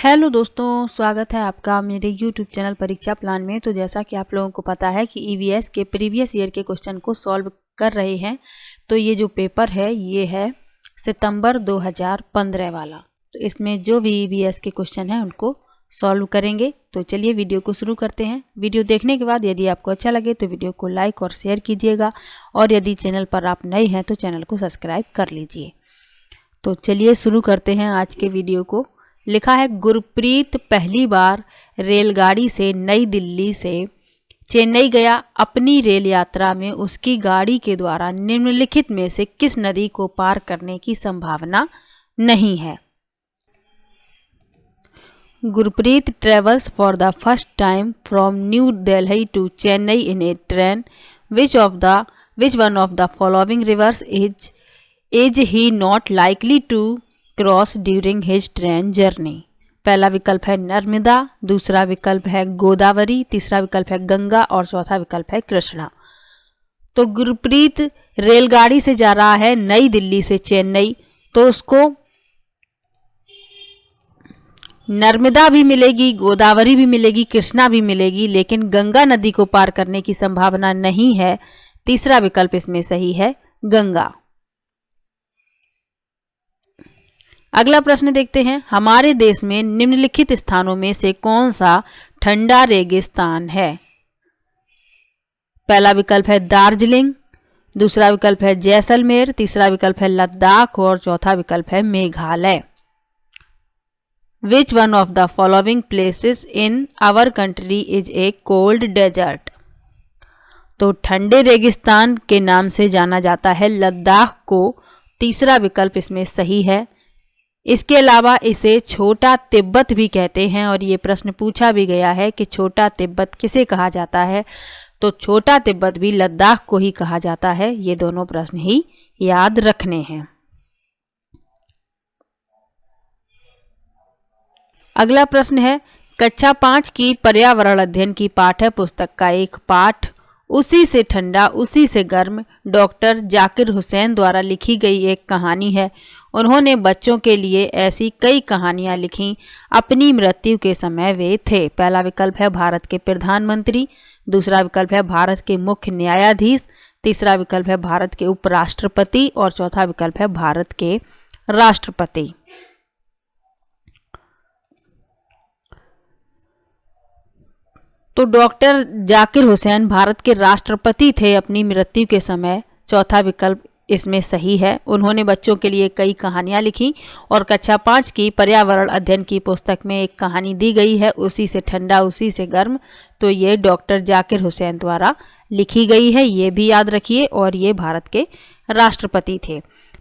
Hello दोस्तों, स्वागत है आपका मेरे यूट्यूब चैनल परीक्षा प्लान में। तो जैसा कि आप लोगों को पता है कि ईवीएस के प्रीवियस ईयर के क्वेश्चन को सॉल्व कर रहे हैं। तो ये जो पेपर है ये है सितंबर 2015 वाला। तो इसमें जो भी ईवीएस के क्वेश्चन हैं उनको सॉल्व करेंगे। तो चलिए वीडियो को शुरू करते हैं। वीडियो देखने के बाद यदि आपको अच्छा लगे तो वीडियो को लाइक और शेयर कीजिएगा, और यदि चैनल पर आप नए हैं तो चैनल को सब्सक्राइब कर लीजिए। तो चलिए शुरू करते हैं आज के वीडियो को। लिखा है, गुरप्रीत पहली बार रेलगाड़ी से नई दिल्ली से चेन्नई गया। अपनी रेल यात्रा में उसकी गाड़ी के द्वारा निम्नलिखित में से किस नदी को पार करने की संभावना नहीं है? Gurpreet travels for the first time from New Delhi to Chennai in a train. Which one of the following rivers is he not likely to cross during his train journey? पहला विकल्प है नर्मदा, दूसरा विकल्प है गोदावरी, तीसरा विकल्प है गंगा और चौथा विकल्प है कृष्णा। तो गुरप्रीत रेलगाड़ी से जा रहा है नई दिल्ली से चेन्नई, तो उसको नर्मदा भी मिलेगी, गोदावरी भी मिलेगी, कृष्णा भी मिलेगी, लेकिन गंगा नदी को पार करने की संभावना नहीं है। तीसरा विकल्प इसमें सही है, गंगा। अगला प्रश्न देखते हैं। हमारे देश में निम्नलिखित स्थानों में से कौन सा ठंडा रेगिस्तान है? पहला विकल्प है दार्जिलिंग, दूसरा विकल्प है जैसलमेर, तीसरा विकल्प है लद्दाख और चौथा विकल्प है Meghalaya. Which one of the following places in our country is a cold desert? तो ठंडे रेगिस्तान के नाम से जाना जाता है लद्दाख को। तीसरा विकल्प इसमें सही है। इसके अलावा इसे छोटा तिब्बत भी कहते हैं, और ये प्रश्न पूछा भी गया है कि छोटा तिब्बत किसे कहा जाता है? तो छोटा तिब्बत भी लद्दाख को ही कहा जाता है। ये दोनों प्रश्न ही याद रखने हैं। अगला प्रश्न है, कक्षा 5 की पर्यावरण अध्ययन की पाठ्य पुस्तक का एक पाठ उसी से ठंडा उसी से गर्म डॉक्टर जाकिर हुसैन द्वारा लिखी गई एक कहानी है। उन्होंने बच्चों के लिए ऐसी कई कहानियां लिखीं। अपनी मृत्यु के समय वे थे। पहला विकल्प है भारत के प्रधानमंत्री, दूसरा विकल्प है भारत के मुख्य न्यायाधीश, तीसरा विकल्प है भारत के उपराष्ट्रपति और चौथा विकल्प है भारत के राष्ट्रपति। तो डॉक्टर जाकिर हुसैन भारत के राष्ट्रपति थे अपनी मृत्यु के समय। चौथा विकल्प इसमें सही है। उन्होंने बच्चों के लिए कई कहानियां लिखी, और कक्षा 5 की पर्यावरण अध्ययन की पुस्तक में एक कहानी दी गई है उसी से ठंडा उसी से गर्म। तो ये डॉक्टर जाकिर हुसैन द्वारा लिखी गई है, ये भी याद रखिए। और ये भारत के राष्ट्रपति थे।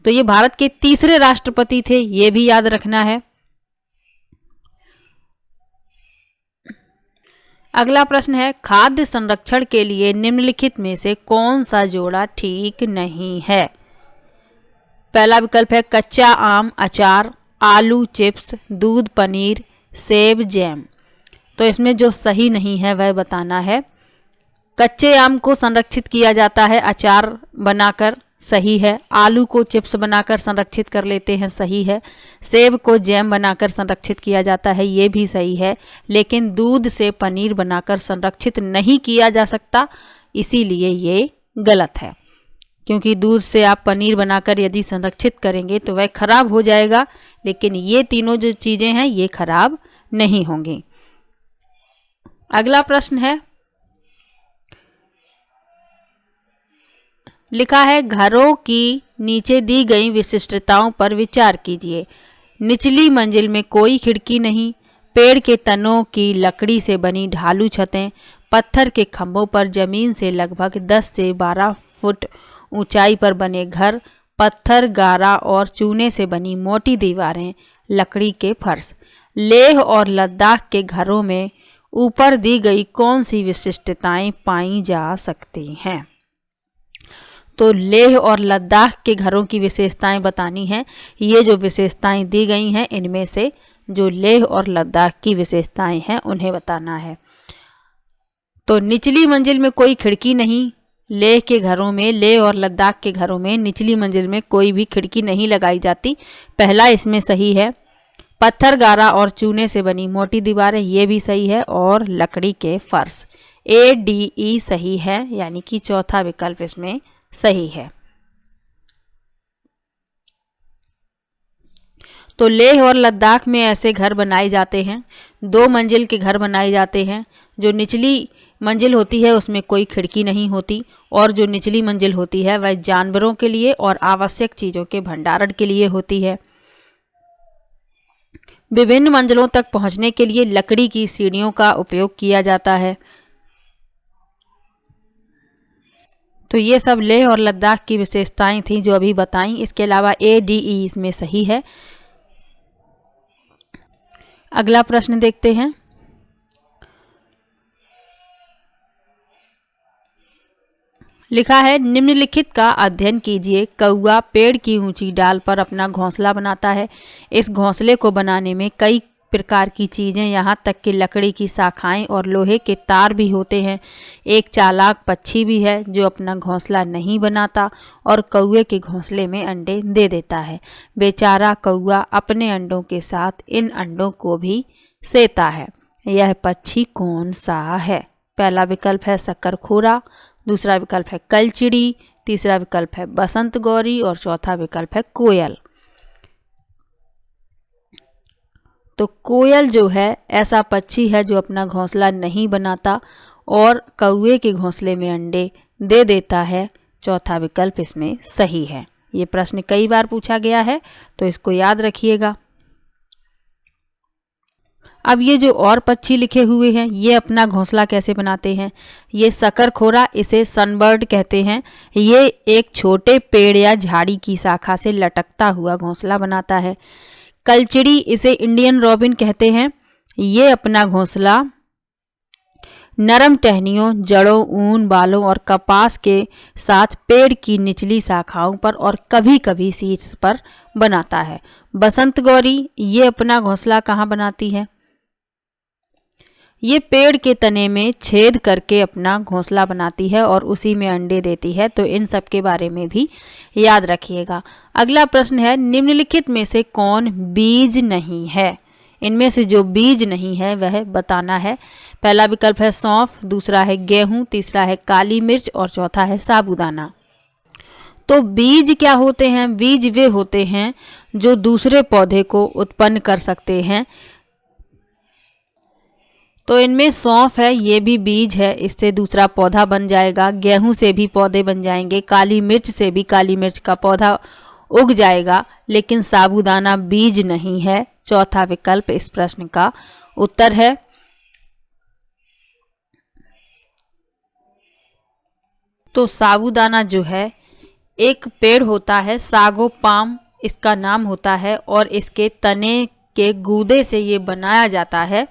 तो ये भारत के तीसरे राष्ट्रपति थे, ये भी याद रखना है। अगला प्रश्न है, खाद्य संरक्षण के लिए निम्नलिखित में से कौन सा जोड़ा ठीक नहीं है? पहला विकल्प है कच्चा आम अचार, आलू चिप्स, दूध पनीर, सेब जैम। तो इसमें जो सही नहीं है वह बताना है। कच्चे आम को संरक्षित किया जाता है अचार बनाकर, सही है। आलू को चिप्स बनाकर संरक्षित कर लेते हैं, सही है। सेब को जैम बनाकर संरक्षित किया जाता है, ये भी सही है। लेकिन दूध से पनीर बनाकर संरक्षित नहीं किया जा सकता, इसीलिए ये गलत है। क्योंकि दूध से आप पनीर बनाकर यदि संरक्षित करेंगे तो वह खराब हो जाएगा, लेकिन ये तीनों जो चीज़ें हैं ये खराब नहीं होंगी। अगला प्रश्न है, लिखा है, घरों की नीचे दी गई विशिष्टताओं पर विचार कीजिए। निचली मंजिल में कोई खिड़की नहीं, पेड़ के तनों की लकड़ी से बनी ढालू छतें, पत्थर के खंभों पर जमीन से लगभग 10 से 12 फुट ऊंचाई पर बने घर, पत्थर गारा और चूने से बनी मोटी दीवारें, लकड़ी के फर्श। लेह और लद्दाख के घरों में ऊपर दी गई कौन सी विशिष्टताएं पाई जा सकती हैं? तो लेह और लद्दाख के घरों की विशेषताएं बतानी हैं। ये जो विशेषताएं दी गई हैं इनमें से जो लेह और लद्दाख की विशेषताएं हैं उन्हें बताना है। तो निचली मंजिल में कोई खिड़की नहीं, लेह के घरों में, लेह और लद्दाख के घरों में निचली मंजिल में कोई भी खिड़की नहीं लगाई जाती, पहला इसमें सही है। पत्थर, गारा और चूने से बनी मोटी दीवारें, ये भी सही है। और लकड़ी के फर्श। ADE सही है, यानी कि चौथा विकल्प इसमें सही है। तो लेह और लद्दाख में ऐसे घर बनाए जाते हैं, 2 मंजिल के घर बनाए जाते हैं। जो निचली मंजिल होती है उसमें कोई खिड़की नहीं होती, और जो निचली मंजिल होती है वह जानवरों के लिए और आवश्यक चीज़ों के भंडारण के लिए होती है। विभिन्न मंजिलों तक पहुंचने के लिए लकड़ी की सीढ़ियों का उपयोग किया जाता है। तो ये सब लेह और लद्दाख की विशेषताएं थी जो अभी बताई। इसके अलावा ADE इसमें सही है। अगला प्रश्न देखते हैं। लिखा है, निम्नलिखित का अध्ययन कीजिए। कौवा पेड़ की ऊंची डाल पर अपना घोंसला बनाता है। इस घोंसले को बनाने में कई प्रकार की चीज़ें, यहाँ तक कि लकड़ी की शाखाएं और लोहे के तार भी होते हैं। एक चालाक पक्षी भी है जो अपना घोंसला नहीं बनाता और कौवे के घोंसले में अंडे दे देता है। बेचारा कौवा अपने अंडों के साथ इन अंडों को भी सेता है। यह पक्षी कौन सा है? पहला विकल्प है शक्करखोरा, दूसरा विकल्प है कलचिड़ी, तीसरा विकल्प है बसंत गौरी और चौथा विकल्प है कोयल। तो कोयल जो है ऐसा पक्षी है जो अपना घोंसला नहीं बनाता और कौवे के घोंसले में अंडे दे देता है। चौथा विकल्प इसमें सही है। ये प्रश्न कई बार पूछा गया है तो इसको याद रखिएगा। अब ये जो और पक्षी लिखे हुए हैं ये अपना घोंसला कैसे बनाते हैं? ये शक्करखोरा, इसे सनबर्ड कहते हैं। ये एक छोटे पेड़ या झाड़ी की शाखा से लटकता हुआ घोंसला बनाता है। कलचिड़ी, इसे इंडियन रॉबिन कहते हैं। ये अपना घोंसला नरम टहनियों, जड़ों, ऊन, बालों और कपास के साथ पेड़ की निचली शाखाओं पर और कभी कभी शीर्ष पर बनाता है। बसंत गौरी, ये अपना घोंसला कहाँ बनाती है? ये पेड़ के तने में छेद करके अपना घोंसला बनाती है और उसी में अंडे देती है। तो इन सब के बारे में भी याद रखिएगा। अगला प्रश्न है, निम्नलिखित में से कौन बीज नहीं है? इनमें से जो बीज नहीं है वह बताना है। पहला विकल्प है सौंफ, दूसरा है गेहूं, तीसरा है काली मिर्च और चौथा है साबूदाना। तो बीज क्या होते हैं? बीज वे होते हैं जो दूसरे पौधे को उत्पन्न कर सकते हैं। तो इनमें सौंफ है, ये भी बीज है, इससे दूसरा पौधा बन जाएगा। गेहूं से भी पौधे बन जाएंगे, काली मिर्च से भी काली मिर्च का पौधा उग जाएगा, लेकिन साबूदाना बीज नहीं है। चौथा विकल्प इस प्रश्न का उत्तर है। तो साबूदाना जो है एक पेड़ होता है, सागो पाम इसका नाम होता है, और इसके तने के गूदे से ये बनाया जाता है।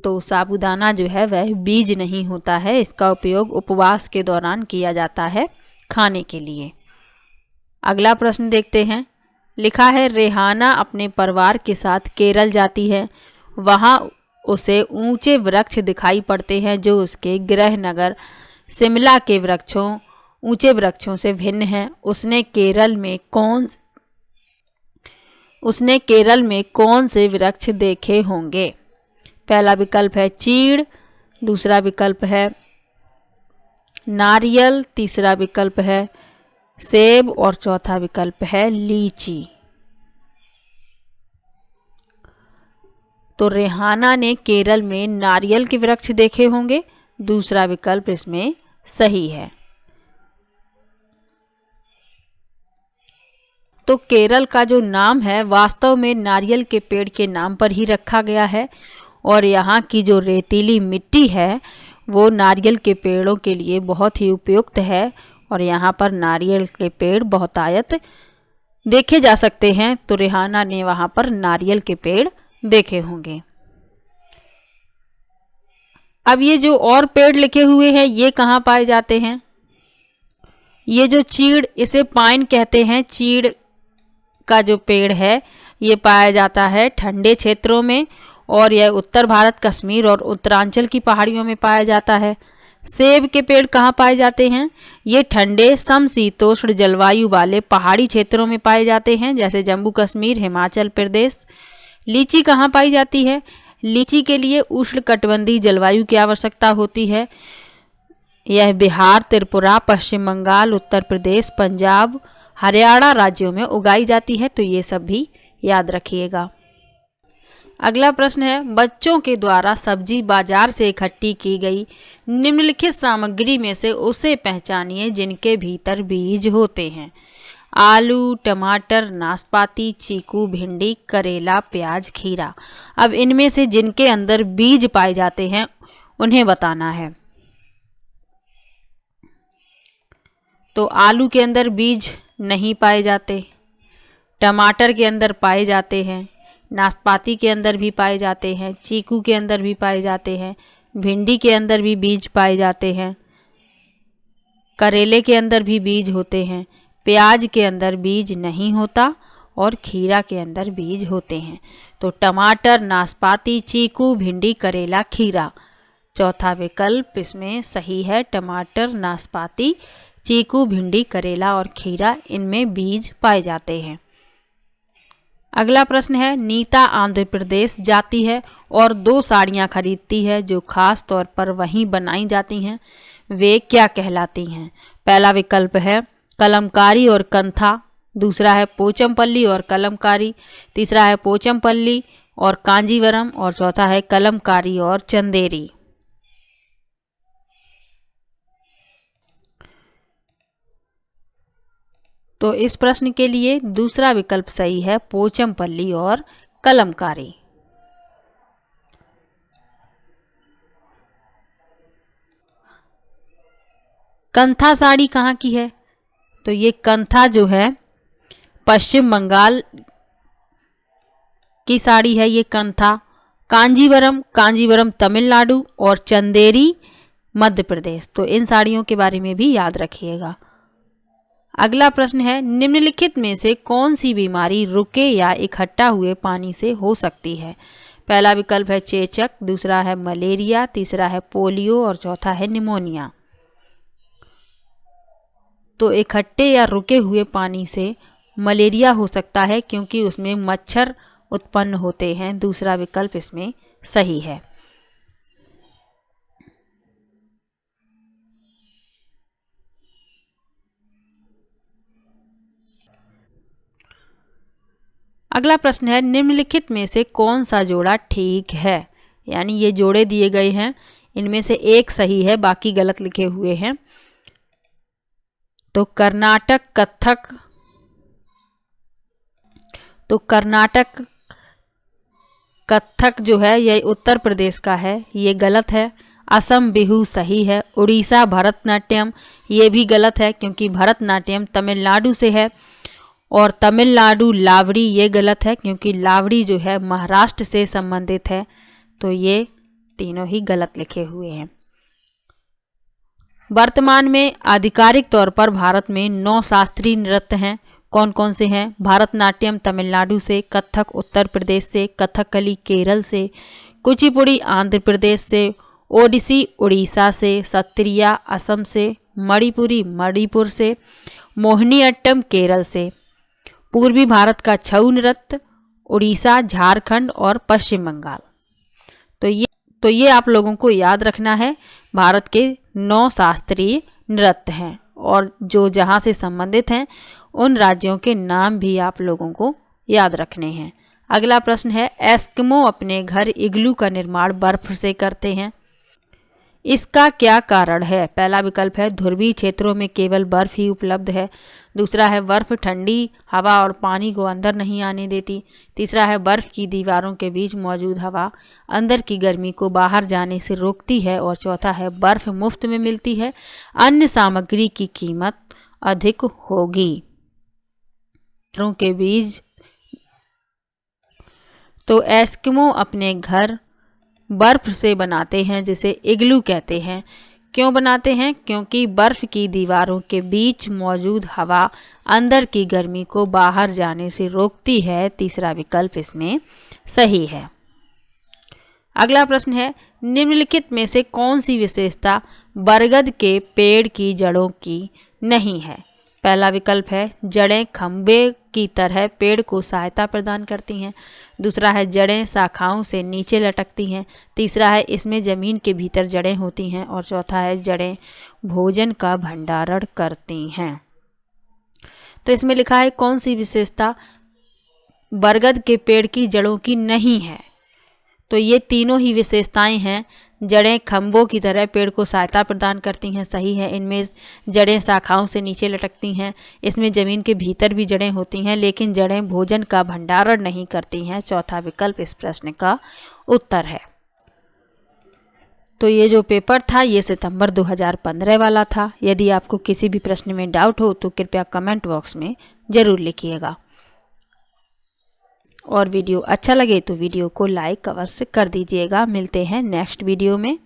तो साबूदाना जो है वह बीज नहीं होता है। इसका उपयोग उपवास के दौरान किया जाता है खाने के लिए। अगला प्रश्न देखते हैं। लिखा है, रेहाना अपने परिवार के साथ केरल जाती है। वहाँ उसे ऊंचे वृक्ष दिखाई पड़ते हैं जो उसके गृह नगर शिमला के ऊंचे वृक्षों से भिन्न है। उसने केरल में कौन से वृक्ष देखे होंगे? पहला विकल्प है चीड़, दूसरा विकल्प है नारियल, तीसरा विकल्प है सेब और चौथा विकल्प है लीची। तो रेहाना ने केरल में नारियल के वृक्ष देखे होंगे। दूसरा विकल्प इसमें सही है। तो केरल का जो नाम है वास्तव में नारियल के पेड़ के नाम पर ही रखा गया है, और यहाँ की जो रेतीली मिट्टी है वो नारियल के पेड़ों के लिए बहुत ही उपयुक्त है, और यहाँ पर नारियल के पेड़ बहुतायत देखे जा सकते हैं। तो रेहाना ने वहाँ पर नारियल के पेड़ देखे होंगे। अब ये जो और पेड़ लिखे हुए हैं ये कहाँ पाए जाते हैं? ये जो चीड़, इसे पाइन कहते हैं। चीड़ का जो पेड़ है ये पाया जाता है ठंडे क्षेत्रों में, और यह उत्तर भारत, कश्मीर और उत्तरांचल की पहाड़ियों में पाया जाता है। सेब के पेड़ कहाँ पाए जाते हैं? ये ठंडे समशीतोष्ण जलवायु वाले पहाड़ी क्षेत्रों में पाए जाते हैं, जैसे जम्मू कश्मीर, हिमाचल प्रदेश। लीची कहाँ पाई जाती है? लीची के लिए उष्णकटिबंधीय जलवायु की आवश्यकता होती है। यह बिहार, त्रिपुरा, पश्चिम बंगाल, उत्तर प्रदेश, पंजाब, हरियाणा राज्यों में उगाई जाती है। तो ये सब भी याद रखिएगा। अगला प्रश्न है, बच्चों के द्वारा सब्जी बाजार से इकट्ठी की गई निम्नलिखित सामग्री में से उसे पहचानिए जिनके भीतर बीज होते हैं। आलू, टमाटर, नाशपाती, चीकू, भिंडी, करेला, प्याज, खीरा। अब इनमें से जिनके अंदर बीज पाए जाते हैं उन्हें बताना है। तो आलू के अंदर बीज नहीं पाए जाते, टमाटर के अंदर पाए जाते हैं, नाशपाती के अंदर भी पाए जाते हैं, चीकू के अंदर भी पाए जाते हैं, भिंडी के अंदर भी बीज पाए जाते हैं, करेले के अंदर भी बीज होते हैं, प्याज के अंदर बीज नहीं होता और खीरा के अंदर बीज होते हैं। तो टमाटर, नाशपाती, चीकू, भिंडी, करेला, खीरा। चौथा विकल्प इसमें सही है। टमाटर, नाशपाती, चीकू, भिंडी, करेला और खीरा, इनमें बीज पाए जाते हैं। अगला प्रश्न है, नीता आंध्र प्रदेश जाती है और 2 साड़ियाँ खरीदती है जो खास तौर पर वहीं बनाई जाती हैं। वे क्या कहलाती हैं? पहला विकल्प है कलमकारी और कंथा, दूसरा है पोचमपल्ली और कलमकारी, तीसरा है पोचमपल्ली और कांजीवरम और चौथा है कलमकारी और चंदेरी। तो इस प्रश्न के लिए दूसरा विकल्प सही है, पोचमपल्ली और कलमकारी। कंथा साड़ी कहाँ की है? तो ये कंथा जो है पश्चिम बंगाल की साड़ी है ये कंथा। कांजीवरम तमिलनाडु और चंदेरी मध्य प्रदेश। तो इन साड़ियों के बारे में भी याद रखिएगा। अगला प्रश्न है, निम्नलिखित में से कौन सी बीमारी रुके या इकट्ठा हुए पानी से हो सकती है? पहला विकल्प है चेचक, दूसरा है मलेरिया, तीसरा है पोलियो और चौथा है निमोनिया। तो इकट्ठे या रुके हुए पानी से मलेरिया हो सकता है क्योंकि उसमें मच्छर उत्पन्न होते हैं। दूसरा विकल्प इसमें सही है। अगला प्रश्न है, निम्नलिखित में से कौन सा जोड़ा ठीक है? यानी ये जोड़े दिए गए हैं, इनमें से एक सही है, बाकी गलत लिखे हुए हैं। तो कर्नाटक कथक जो है ये उत्तर प्रदेश का है, ये गलत है। असम बिहू सही है। उड़ीसा भरतनाट्यम ये भी गलत है क्योंकि भरतनाट्यम तमिलनाडु से है। और तमिलनाडु लावड़ी ये गलत है क्योंकि लावड़ी जो है महाराष्ट्र से संबंधित है। तो ये तीनों ही गलत लिखे हुए हैं। वर्तमान में आधिकारिक तौर पर भारत में 9 शास्त्रीय नृत्य हैं। कौन कौन से हैं? भरतनाट्यम तमिलनाडु से, कथक उत्तर प्रदेश से, कथकली केरल से, कुचिपुड़ी आंध्र प्रदेश से, ओडिसी उड़ीसा से, सत्रिया असम से, मणिपुरी मणिपुर से, मोहिनीअट्टम केरल से, पूर्वी भारत का छऊ नृत्य उड़ीसा, झारखंड और पश्चिम बंगाल। तो ये आप लोगों को याद रखना है। भारत के 9 शास्त्रीय नृत्य हैं और जो जहाँ से संबंधित हैं उन राज्यों के नाम भी आप लोगों को याद रखने हैं। अगला प्रश्न है, एस्किमो अपने घर इग्लू का निर्माण बर्फ से करते हैं। इसका क्या कारण है? पहला विकल्प है ध्रुवीय क्षेत्रों में केवल बर्फ ही उपलब्ध है। दूसरा है बर्फ ठंडी हवा और पानी को अंदर नहीं आने देती। तीसरा है बर्फ की दीवारों के बीच मौजूद हवा अंदर की गर्मी को बाहर जाने से रोकती है। और चौथा है बर्फ मुफ्त में मिलती है, अन्य सामग्री की कीमत अधिक होगी। के बीज तो एस्किमो अपने घर बर्फ से बनाते हैं जिसे इग्लू कहते हैं। क्यों बनाते हैं? क्योंकि बर्फ की दीवारों के बीच मौजूद हवा अंदर की गर्मी को बाहर जाने से रोकती है। तीसरा विकल्प इसमें सही है। अगला प्रश्न है, निम्नलिखित में से कौन सी विशेषता बरगद के पेड़ की जड़ों की नहीं है? पहला विकल्प है जड़ें खंभे की तरह पेड़ को सहायता प्रदान करती हैं। दूसरा है जड़ें शाखाओं से नीचे लटकती हैं। तीसरा है इसमें ज़मीन के भीतर जड़ें होती हैं। और चौथा है जड़ें भोजन का भंडारण करती हैं। तो इसमें लिखा है कौन सी विशेषता बरगद के पेड़ की जड़ों की नहीं है। तो ये तीनों ही विशेषताएं हैं। जड़ें खंभों की तरह पेड़ को सहायता प्रदान करती हैं, सही है। इनमें जड़ें शाखाओं से नीचे लटकती हैं। इसमें ज़मीन के भीतर भी जड़ें होती हैं, लेकिन जड़ें भोजन का भंडारण नहीं करती हैं। चौथा विकल्प इस प्रश्न का उत्तर है। तो ये जो पेपर था ये सितंबर 2015 वाला था। यदि आपको किसी भी प्रश्न में डाउट हो तो कृपया कमेंट बॉक्स में ज़रूर लिखिएगा। और वीडियो अच्छा लगे तो वीडियो को लाइक अवश्य कर दीजिएगा। मिलते हैं नेक्स्ट वीडियो में।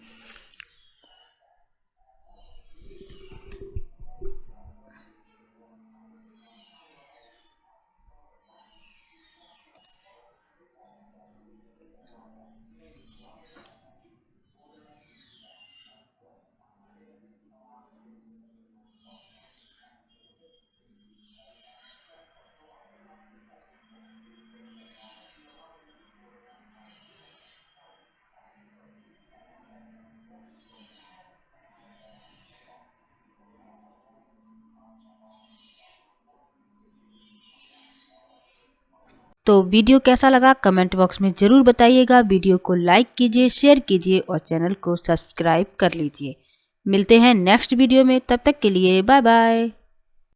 तो वीडियो कैसा लगा कमेंट बॉक्स में ज़रूर बताइएगा। वीडियो को लाइक कीजिए, शेयर कीजिए और चैनल को सब्सक्राइब कर लीजिए। मिलते हैं नेक्स्ट वीडियो में, तब तक के लिए बाय बाय।